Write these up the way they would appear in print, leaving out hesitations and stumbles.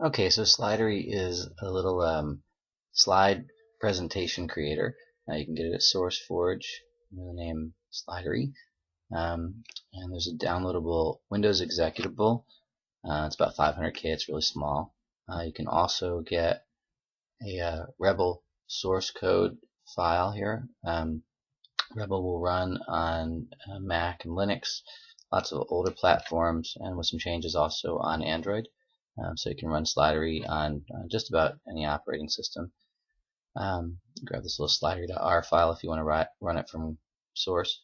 Okay, so Slidery is a little slide presentation creator. You can get it at SourceForge under the name Slidery. And there's a downloadable Windows executable. It's about 500K, it's really small. You can also get a Rebel source code file here. Rebel will run on Mac and Linux, lots of older platforms, and with some changes also on Android. So you can run Slidery on just about any operating system. Grab this little slidery.r file if you want to run it from source.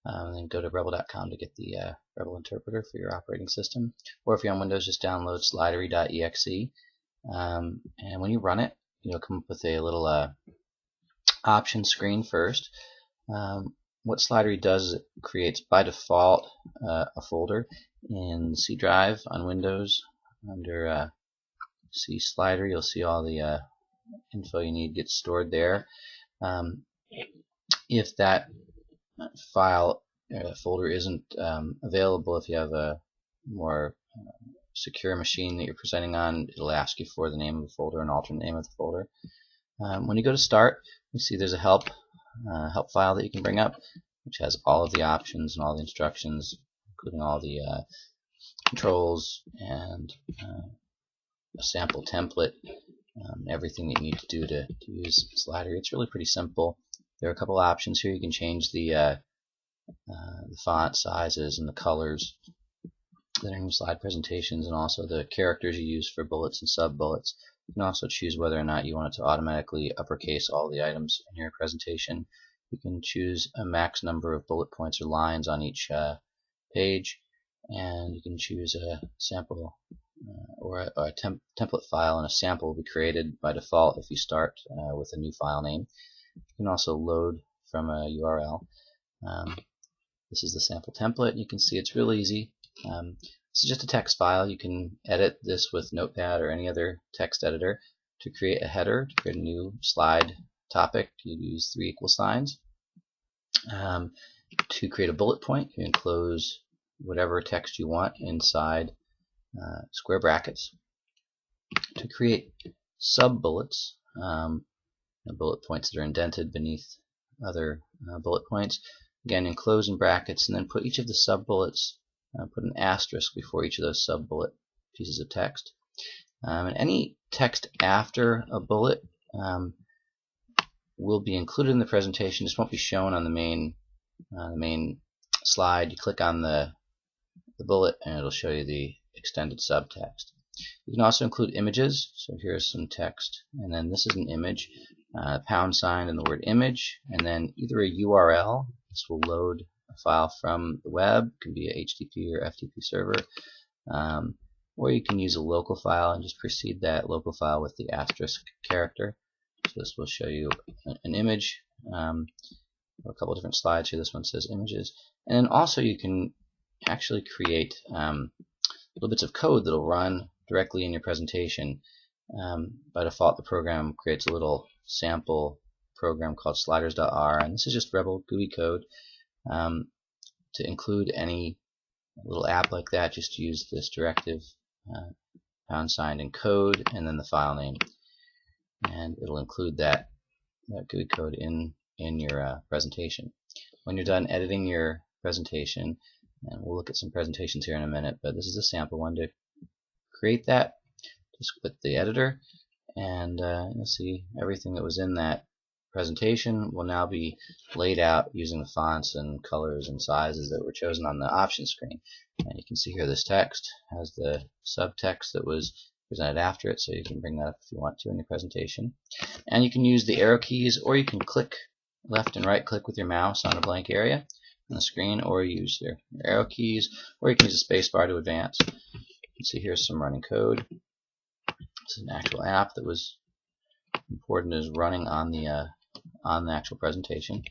And then go to rebel.com to get the Rebel interpreter for your operating system. Or if you're on Windows, just download slidery.exe. And when you run it, you'll come up with a little option screen first. What Slidery does is it creates by default a folder in C drive on Windows. Under C Slidery, you'll see all the info you need gets stored there. If that file folder isn't available, if you have a more secure machine that you're presenting on, it'll ask you for the name of the folder, an alternate name of the folder. When you go to Start, you see there's a help file that you can bring up, which has all of the options and all the instructions, including all the controls and a sample template, everything that you need to do to use Slidery. It's really pretty simple. There are a couple options here. You can change the font sizes and the colors that are in your slide presentations, and also the characters you use for bullets and sub-bullets. You can also choose whether or not you want it to automatically uppercase all the items in your presentation. You can choose a max number of bullet points or lines on each page, and you can choose a sample or a template file, and a sample will be created by default if you start with a new file name. You can also load from a URL. This is the sample template. You can see it's real easy. This is just a text file. You can edit this with Notepad or any other text editor. To create a header, to create a new slide topic, you use 3 equal signs. To create a bullet point, you enclose whatever text you want inside square brackets. To create sub-bullets, bullet points that are indented beneath other bullet points, again enclose in brackets, and then put each of the sub-bullets, put an asterisk before each of those sub-bullet pieces of text. And any text after a bullet will be included in the presentation. This won't be shown on the main slide. You click on the bullet and it'll show you the extended subtext. You can also include images. So here's some text, and then this is an image, pound sign and the word image, and then either a URL. This will load a file from the web. It can be a HTTP or FTP server, or you can use a local file and just precede that local file with the asterisk character. So this will show you an image. A couple different slides here. This one says images, and then also you can actually create little bits of code that will run directly in your presentation. By default, the program creates a little sample program called sliders.r, and this is just Rebel GUI code. To include any little app like that, just use this directive pound sign and code and then the file name, and it'll include that GUI code in your presentation. When you're done editing your presentation, and we'll look at some presentations here in a minute, but this is a sample one. To create that, just click the editor, and you'll see everything that was in that presentation will now be laid out using the fonts and colors and sizes that were chosen on the option screen. And you can see here this text has the subtext that was presented after it, so you can bring that up if you want to in your presentation. And you can use the arrow keys, or you can click left and right click with your mouse on a blank area on the screen, or use your arrow keys, or you can use a space bar to advance. You can see here's some running code. This is an actual app that was important as running on the actual presentation.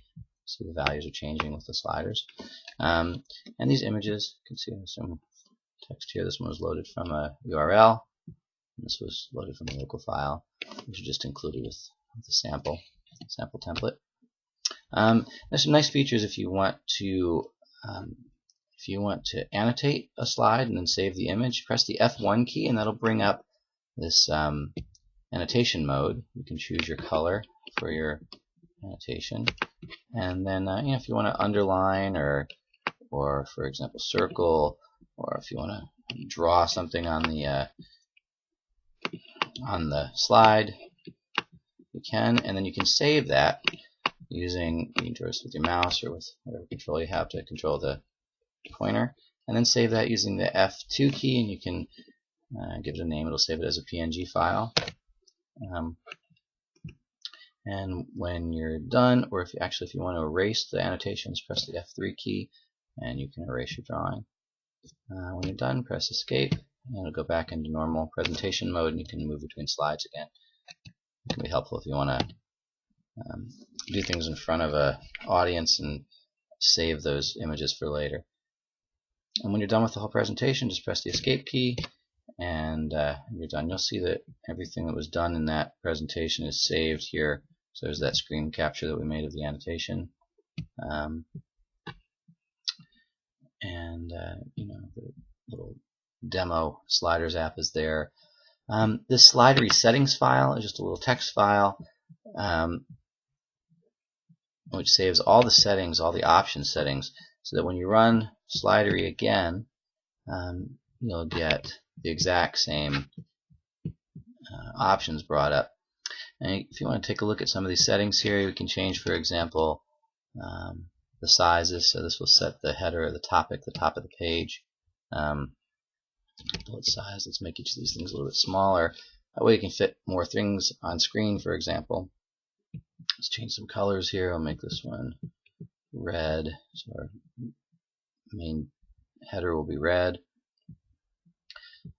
See the values are changing with the sliders. And these images, you can see there's some text here. This one was loaded from a URL. And this was loaded from a local file, which are just included with the sample template. There's some nice features if you want to annotate a slide and then save the image. Press the F1 key, and that'll bring up this annotation mode. You can choose your color for your annotation, and then if you want to underline or for example circle, or if you want to draw something on the slide, you can, and then you can save that using, you can do this with your mouse or with whatever control you have to control the pointer, and then save that using the F2 key, and you can give it a name. It'll save it as a PNG file. And when you're done, or if you want to erase the annotations, press the F3 key and you can erase your drawing. When you're done, press escape and it'll go back into normal presentation mode, and you can move between slides again. It can be helpful if you want to do things in front of an audience and save those images for later. And when you're done with the whole presentation, just press the escape key and you're done. You'll see that everything that was done in that presentation is saved here. So there's that screen capture that we made of the annotation, the little demo sliders app is there. This Slidery settings file is just a little text file which saves all the settings, all the option settings, so that when you run Slidery again, you'll get the exact same options brought up. And if you want to take a look at some of these settings here, we can change, for example, the sizes. So this will set the header or the topic, the top of the page. Bullet size, let's make each of these things a little bit smaller. That way you can fit more things on screen, for example. Let's change some colors here. I'll make this one red. So our main header will be red.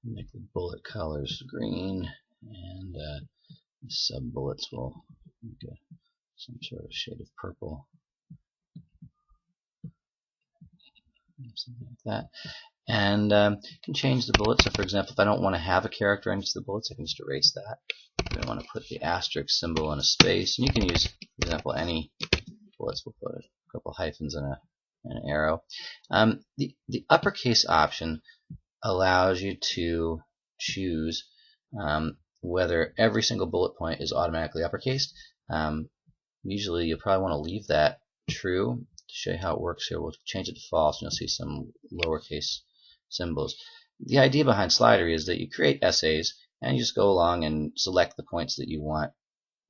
Make the bullet colors green, and sub bullets will make some sort of shade of purple, something like that. And you can change the bullets. So for example, if I don't want to have a character next to the bullets, I can just erase that. If I want to put the asterisk symbol in a space, and you can use, for example, any bullets. We'll put a couple hyphens and an arrow. The uppercase option allows you to choose whether every single bullet point is automatically uppercased. Usually you'll probably want to leave that true. To show you how it works here, we'll change it to false, and you'll see some lowercase symbols. The idea behind Slidery is that you create essays and you just go along and select the points that you want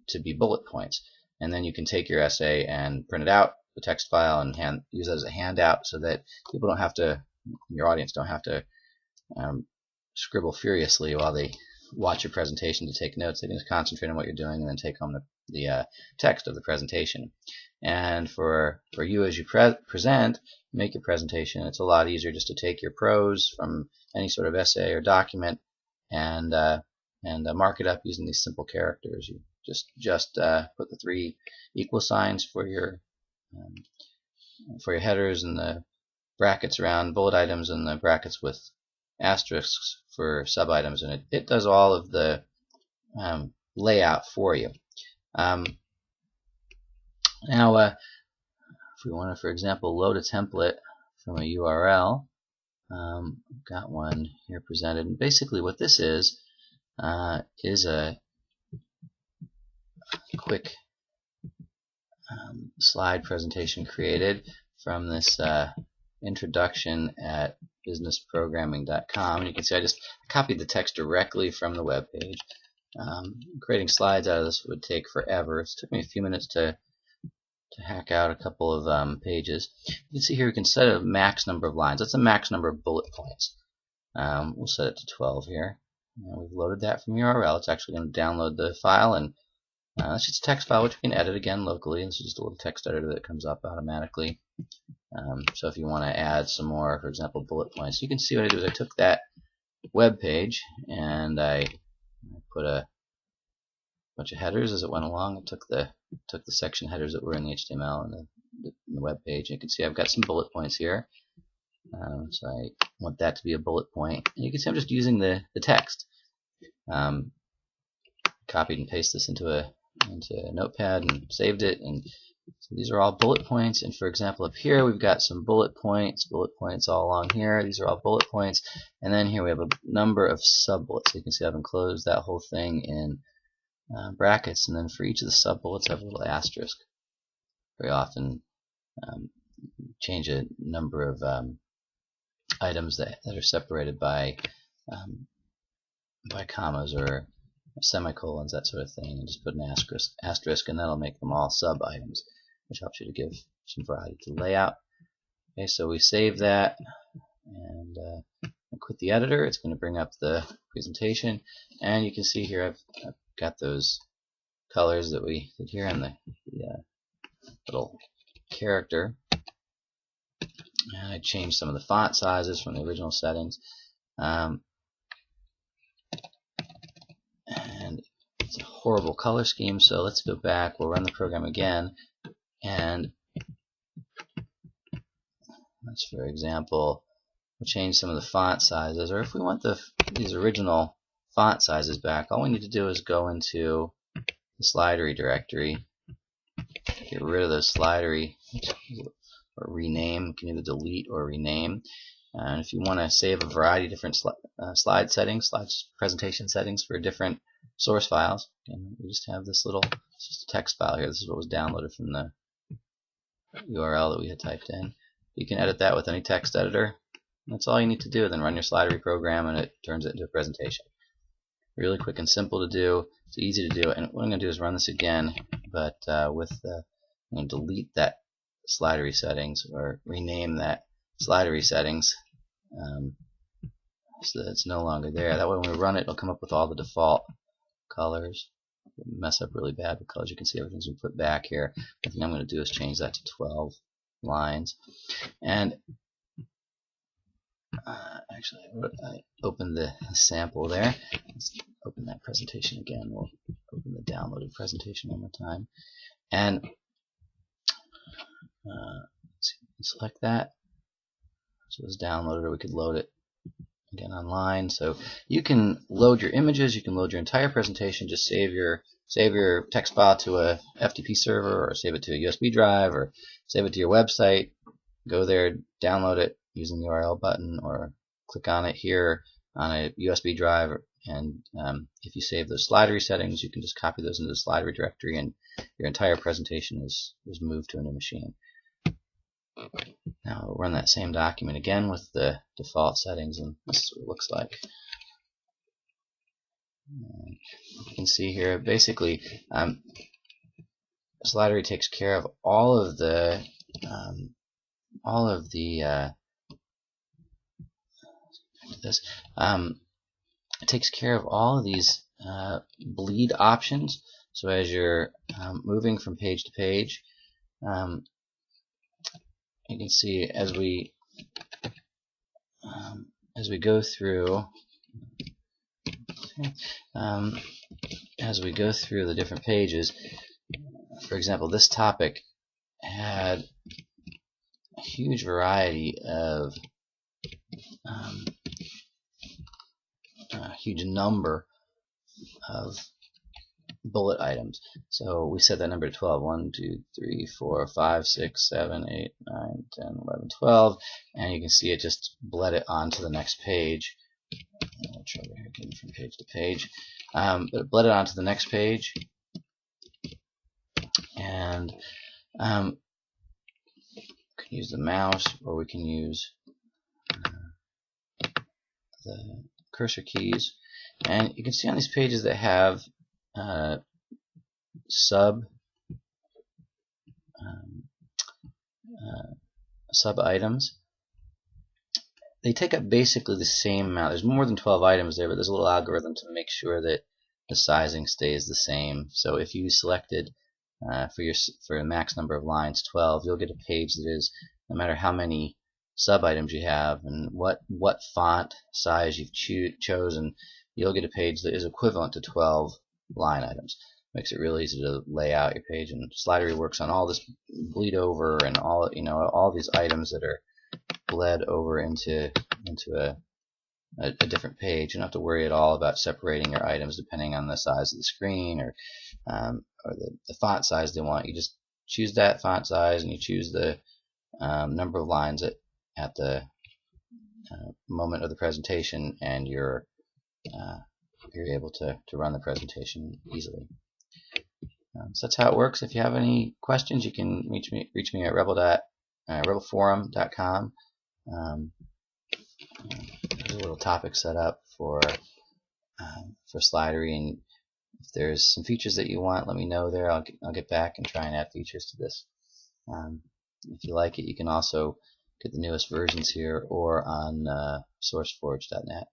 to be bullet points, and then you can take your essay and print it out, the text file, and use it as a handout, so that people don't have to, your audience don't have to scribble furiously while they watch your presentation to take notes. They can just concentrate on what you're doing and then take home the text of the presentation. And for you as you present, make your presentation, it's a lot easier just to take your prose from any sort of essay or document and mark it up using these simple characters. You just put the 3 equal signs for your headers, and the brackets around bullet items, and the brackets with asterisks for sub items, and it does all of the layout for you. Now, if we want to, for example, load a template from a URL, I've got one here presented, and basically what this is a quick slide presentation created from this introduction at businessprogramming.com, and you can see I just copied the text directly from the web page. Creating slides out of this would take forever. It took me a few minutes to hack out a couple of pages. You can see here we can set a max number of lines. That's a max number of bullet points. We'll set it to 12 here. We've loaded that from URL. It's actually going to download the file, and it's just a text file which we can edit again locally. This is just a little text editor that comes up automatically. So if you want to add some more, for example, bullet points, you can see what I did is I took that web page and I put a bunch of headers as it went along. I took the section headers that were in the HTML and the web page. You can see I've got some bullet points here. So I want that to be a bullet point. And you can see I'm just using the text. Copied and pasted this into a notepad and saved it, and So these are all bullet points, and for example up here we've got some bullet points all along here. These are all bullet points, and then here we have a number of sub-bullets. So you can see I've enclosed that whole thing in brackets, and then for each of the sub-bullets I have a little asterisk. Very often change a number of items that are separated by commas or semicolons, that sort of thing, and just put an asterisk, and that'll make them all sub-items, which helps you to give some variety to the layout. Okay, so we save that, and quit the editor. It's going to bring up the presentation, and you can see here I've got those colors that we did here on the little character. And I changed some of the font sizes from the original settings. And it's a horrible color scheme, so let's go back. We'll run the program again, and let's, for example, we'll change some of the font sizes. Or if we want these original font sizes back, all we need to do is go into the Slidery directory, get rid of those Slidery, or rename. You can either delete or rename. And if you want to save a variety of different slide presentation settings for different source files, and we just have this little, it's just a text file here. This is what was downloaded from the URL that we had typed in. You can edit that with any text editor. That's all you need to do. Then run your Slidery program, and it turns it into a presentation. Really quick and simple to do. It's easy to do. And what I'm going to do is run this again, but I'm going to delete that Slidery settings, or rename that Slidery settings, so that it's no longer there. That way when we run it, it'll come up with all the default colors. It'll mess up really bad with colors. You can see everything's been put back here. The thing I'm going to do is change that to 12 lines. And actually, I opened the sample there. Let's open that presentation again. We'll open the downloaded presentation one more time. And select that. So it's downloaded, or we could load it again online. So you can load your images, you can load your entire presentation. Just save your text file to a FTP server, or save it to a USB drive, or save it to your website. Go there, download it using the URL button, or click on it here on a USB drive. And if you save those Slidery settings, you can just copy those into the Slidery directory, and your entire presentation is moved to a new machine. Now we'll run that same document again with the default settings, and this is what it looks like. And you can see here, basically, Slidery takes care of all of the it takes care of all of these bleed options. So as you're moving from page to page, you can see as we go through the different pages. For example, this topic had a huge variety of a huge number of bullet items. So we set that number to 12. 1, 2, 3, 4, 5, 6, 7, 8, 9, 10, 11, 12. And you can see it just bled it onto the next page. I'll try getting from page to page. But it bled it onto the next page. And we can use the mouse, or we can use the cursor keys. And you can see on these pages that have sub items, they take up basically the same amount. There's more than 12 items there, but there's a little algorithm to make sure that the sizing stays the same. So if you selected for a max number of lines 12, you'll get a page that is, no matter how many sub items you have and what font size you've chosen, you'll get a page that is equivalent to 12 line items. Makes it really easy to lay out your page, and Slidery works on all this bleed over and all these items that are bled over into a different page. You don't have to worry at all about separating your items depending on the size of the screen or the font size they want. You just choose that font size and you choose the number of lines at the moment of the presentation, and you're able to run the presentation easily. So that's how it works. If you have any questions, you can reach me at rebelforum.com. There's a little topic set up for Slidery, and if there's some features that you want, let me know there. I'll get back and try and add features to this. If you like it, you can also get the newest versions here or on sourceforge.net.